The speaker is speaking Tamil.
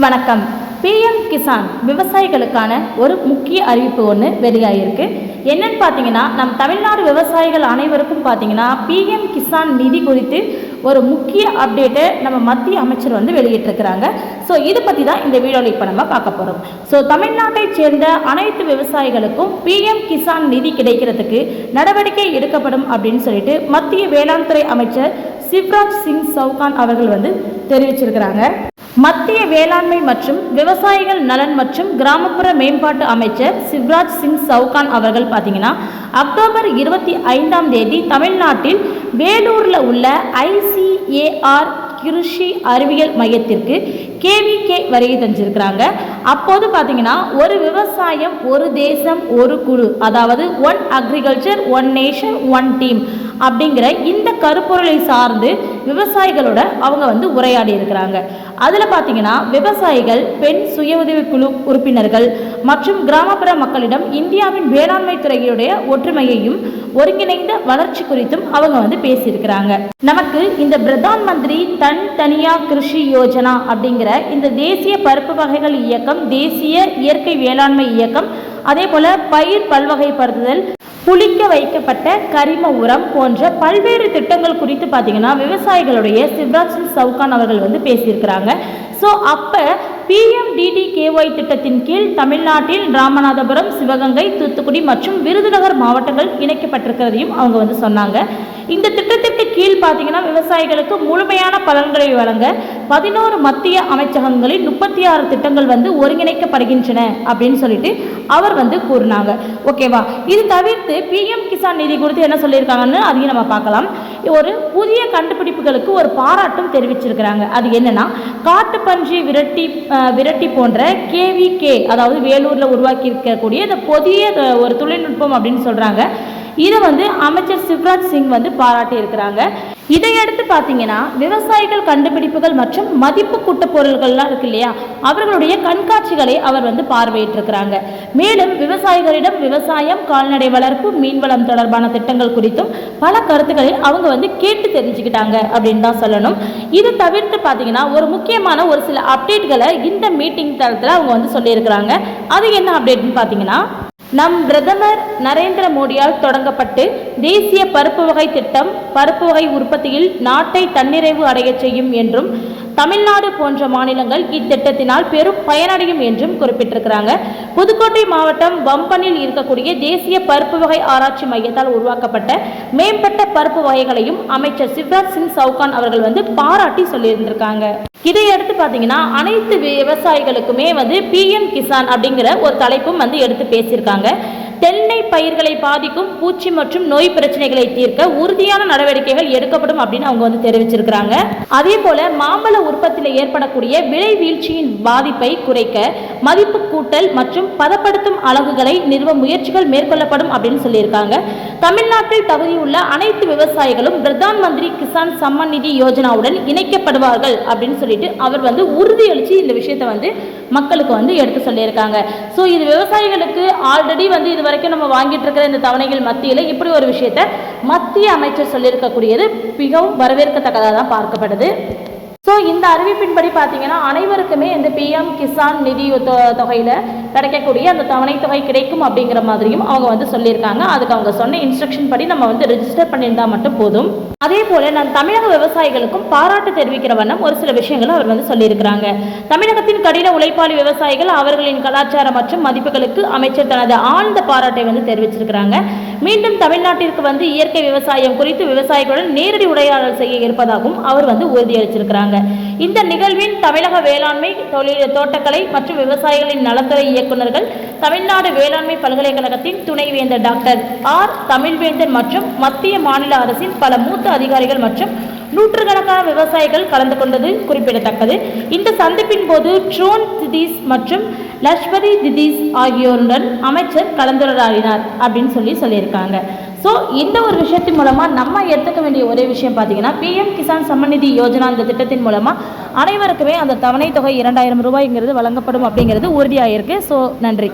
வணக்கம். பிஎம் கிசான் விவசாயிகளுக்கான ஒரு முக்கிய அறிவிப்பு ஒன்று வெளியாகிருக்கு. என்னன்னு பார்த்தீங்கன்னா, நம் தமிழ்நாடு விவசாயிகள் அனைவருக்கும் பார்த்தீங்கன்னா பிஎம் கிசான் நிதி குறித்து ஒரு முக்கிய அப்டேட்டை நம்ம மத்திய அமைச்சர் வெளியிட்டிருக்கிறாங்க. ஸோ இது பற்றி தான் இந்த வீடியோவில் இப்போ நம்ம பார்க்க போகிறோம். ஸோ தமிழ்நாட்டை சேர்ந்த அனைத்து விவசாயிகளுக்கும் பிஎம் கிசான் நிதி கிடைக்கிறதுக்கு நடவடிக்கை எடுக்கப்படும் அப்படின்னு சொல்லிட்டு மத்திய வேளாண் துறை அமைச்சர் சிவராஜ் சிங் சவுகான் அவர்கள் தெரிவிச்சிருக்கிறாங்க. மத்திய வேளாண்மை மற்றும் விவசாயிகள் நலன் மற்றும் கிராமப்புற மேம்பாட்டு அமைச்சர் சிவராஜ் சிங் சவுகான் அவர்கள் பார்த்தீங்கன்னா அக்டோபர் 25 தமிழ்நாட்டில் வேலூரில் உள்ள ICAR கிருஷி அறிவியல் மையத்திற்கு KVK வருகை தந்திருக்கிறாங்க. அப்போது பார்த்தீங்கன்னா ஒரு விவசாயம் ஒரு தேசம் ஒரு குழு, அதாவது one agriculture one nation one team அப்படிங்கிற இந்த கருப்பொருளை சார்ந்து விவசாயிகளோட அவங்க உரையாடி இருக்கிறாங்க. அதில் பார்த்தீங்கன்னா விவசாயிகள், பெண் சுய உதவி குழு உறுப்பினர்கள் மற்றும் கிராமப்புற மக்களிடம் இந்தியாவின் வேளாண்மை துறையுடைய ஒற்றுமையையும் ஒருங்கிணைந்த வளர்ச்சி குறித்தும் அவங்க பேசியிருக்கிறாங்க. நமக்கு இந்த பிரதான் மந்திரி தனியா கிருஷி யோஜனா அப்படிங்கிற இந்த தேசிய பருப்பு வகைகள் இயக்கம், தேசிய இயற்கை வேளாண்மை இயக்கம், அதே போல பயிர் பல்வகைப்படுத்துதல், புளிக்க வைக்கப்பட்ட கரிம உரம் போன்ற பல்வேறு திட்டங்கள் குறித்து பார்த்தீங்கன்னா விவசாயிகளுடைய சிவராஜ் சிங் சவுகான் அவர்கள் பேசியிருக்கிறாங்க. ஸோ அப்போ PMDDKY திட்டத்தின் கீழ் தமிழ்நாட்டில் ராமநாதபுரம், சிவகங்கை, தூத்துக்குடி மற்றும் விருதுநகர் மாவட்டங்கள் இணைக்கப்பட்டிருக்கிறதையும் அவங்க சொன்னாங்க. இந்த திட்டத்திற்கு கீழ் பார்த்தீங்கன்னா விவசாயிகளுக்கு முழுமையான பலன்களை வழங்க 11 மத்திய அமைச்சகங்களில் 36 திட்டங்கள் ஒருங்கிணைக்கப்படுகின்றன அப்படின்னு சொல்லிட்டு அவர் கூறினாங்க. ஓகேவா? இது தவிர்த்து பிஎம் கிசான் நிதி குறித்து என்ன சொல்லியிருக்காங்கன்னு அதையும் நம்ம பார்க்கலாம். ஒரு புதிய கண்டுபிடிப்புகளுக்கு ஒரு பாராட்டும் தெரிவிச்சிருக்கிறாங்க. அது என்னன்னா, காட்டுப்பன்றி விரட்டி போன்ற KVK, அதாவது வேலூரில் உருவாக்கி இருக்கக்கூடிய இந்த புதிய ஒரு தொழில்நுட்பம் அப்படின்னு சொல்றாங்க. இதை அமைச்சர் சிவராஜ் சிங் பாராட்டி இருக்கிறாங்க. இதையடுத்து பார்த்தீங்கன்னா விவசாயிகள் கண்டுபிடிப்புகள் மற்றும் மதிப்பு கூட்ட பொருள்கள்லாம் இருக்கு இல்லையா, அவர்களுடைய கண்காட்சிகளை அவர் பார்வையிட்டிருக்கிறாங்க. மேலும் விவசாயிகளிடம் விவசாயம், கால்நடை வளர்ப்பு, மீன்வளம் தொடர்பான திட்டங்கள் குறித்தும் பல கருத்துக்களை அவங்க கேட்டு தெரிஞ்சுக்கிட்டாங்க அப்படின்னு தான் சொல்லணும். இது தவிர்த்து பார்த்தீங்கன்னா ஒரு முக்கியமான ஒரு சில அப்டேட்களை இந்த மீட்டிங் தளத்தில் அவங்க சொல்லியிருக்கிறாங்க. அது என்ன அப்டேட்னு பார்த்தீங்கன்னா, நம் பிரதமர் நரேந்திர மோடியால் தொடங்கப்பட்டு தேசிய பருப்பு வகை திட்டம் பருப்பு வகை உற்பத்தியில் நாட்டை தன்னிறைவு அடைய செய்யும் என்றும், தமிழ்நாடு போன்ற மாநிலங்கள் இத்திட்டத்தினால் பெரும் பயனடையும் என்றும் குறிப்பிட்டிருக்கிறாங்க. புதுக்கோட்டை மாவட்டம் பம்பனில் இருக்கக்கூடிய தேசிய பருப்பு வகை ஆராய்ச்சி மையத்தால் உருவாக்கப்பட்ட மேம்பட்ட பருப்பு வகைகளையும் அமைச்சர் சிவராஜ் சிங் சவுகான் அவர்கள் பாராட்டி சொல்லியிருந்திருக்காங்க. இதையடுத்து பார்த்தீங்கன்னா அனைத்து விவசாயிகளுக்குமே PM கிசான் அப்படிங்கிற ஒரு தலைப்பும் எடுத்து பேசியிருக்காங்க. தென்னை பயிர்களை பாதிக்கும் பூச்சி மற்றும் நோய் பிரச்சனைகளை தீர்க்க உறுதியான நடவடிக்கைகள் எடுக்கப்படும் அப்படின்னு அவங்க தெரிவிச்சிருக்கிறாங்க. அதே போல மாம்பழ உற்பத்தியில் ஏற்படக்கூடிய விலை வீழ்ச்சியின் பாதிப்பை குறைக்க மதிப்பு கூட்டல் மற்றும் பதப்படுத்தும் அலகுகளை நிறுவ முயற்சிகள் மேற்கொள்ளப்படும் அப்படின்னு சொல்லியிருக்காங்க. தமிழ்நாட்டில் தகுதியுள்ள அனைத்து விவசாயிகளும் பிரதான் மந்திரி கிசான் சம்மான் நிதி யோஜனாவுடன் இணைக்கப்படுவார்கள் அப்படின்னு சொல்லிட்டு அவர் உறுதியளித்து இந்த விஷயத்தை மக்களுக்கு எடுத்து சொல்லியிருக்காங்க. ஸோ இது விவசாயிகளுக்கு ஆல்ரெடி இது வரைக்கும் நம்ம வாங்கிட்டு இருக்கிற இந்த தவணைகள் மத்தியில் இப்படி ஒரு விஷயத்தை மத்திய அமைச்சர் சொல்லியிருக்கக்கூடியது மிகவும் வரவேற்கத்தக்கதாக தான் பார்க்கப்படுது. ஸோ இந்த அறிவிப்பின்படி பார்த்தீங்கன்னா அனைவருக்குமே இந்த PM கிசான் நிதி தொகையில் கிடைக்கக்கூடிய அந்த தவணை தொகை கிடைக்கும் அப்படிங்கிற மாதிரியும் அவங்க சொல்லியிருக்காங்க. அதுக்கு அவங்க சொன்ன இன்ஸ்ட்ரக்ஷன் படி நம்ம ரெஜிஸ்டர் பண்ணியிருந்தால் மட்டும் போதும். அதே போல நம் தமிழக விவசாயிகளுக்கும் பாராட்டு தெரிவிக்கிற வண்ணம் ஒரு சில விஷயங்களும் அவர் சொல்லியிருக்கிறாங்க. தமிழகத்தின் கடின உழைப்பாளி விவசாயிகள் அவர்களின் கலாச்சாரம் மற்றும் மதிப்புகளுக்கு அமைச்சர் தனது ஆழ்ந்த பாராட்டை தெரிவிச்சிருக்கிறாங்க. மீண்டும் தமிழ்நாட்டிற்கு இயற்கை விவசாயம் குறித்து விவசாயிகளுடன் நேரடி உரையாடல் செய்ய இருப்பதாகவும் அவர் உறுதியளிச்சிருக்கிறாங்க. இந்த நிகழ்வின் தமிழக வேளாண்மை, தோட்டக்கலை மற்றும் விவசாயிகளின் நலத்துறை இயக்குநர்கள், தமிழ்நாடு வேளாண்மை பல்கலைக்கழகத்தின் துணைவேந்தர் டாக்டர் R தமிழ்வேந்தன் மற்றும் மத்திய மாநில அரசின் பல மூத்த அதிகாரிகள் மற்றும் நூற்றுக்கணக்கான விவசாயிகள் கலந்து கொண்டது குறிப்பிடத்தக்கது. இந்த சந்திப்பின் போது ட்ரோன் திதீஸ் மற்றும் லஷ்பதி திதீஸ் ஆகியோருடன் அமைச்சர் கலந்துரையாடினார் அப்படின்னு சொல்லியிருக்காங்க. ஸோ இந்த ஒரு விஷயத்தின் மூலமாக நம்ம எடுத்துக்க வேண்டிய ஒரே விஷயம் பார்த்தீங்கன்னா PM கிசான் சம்மான் நிதி யோஜனா இந்த திட்டத்தின் மூலமாக அனைவருக்குமே அந்த தவணை தொகை 2000 ரூபாய்ங்கிறது வழங்கப்படும் அப்படிங்கிறது உறுதியாயிருக்கு. ஸோ நன்றி.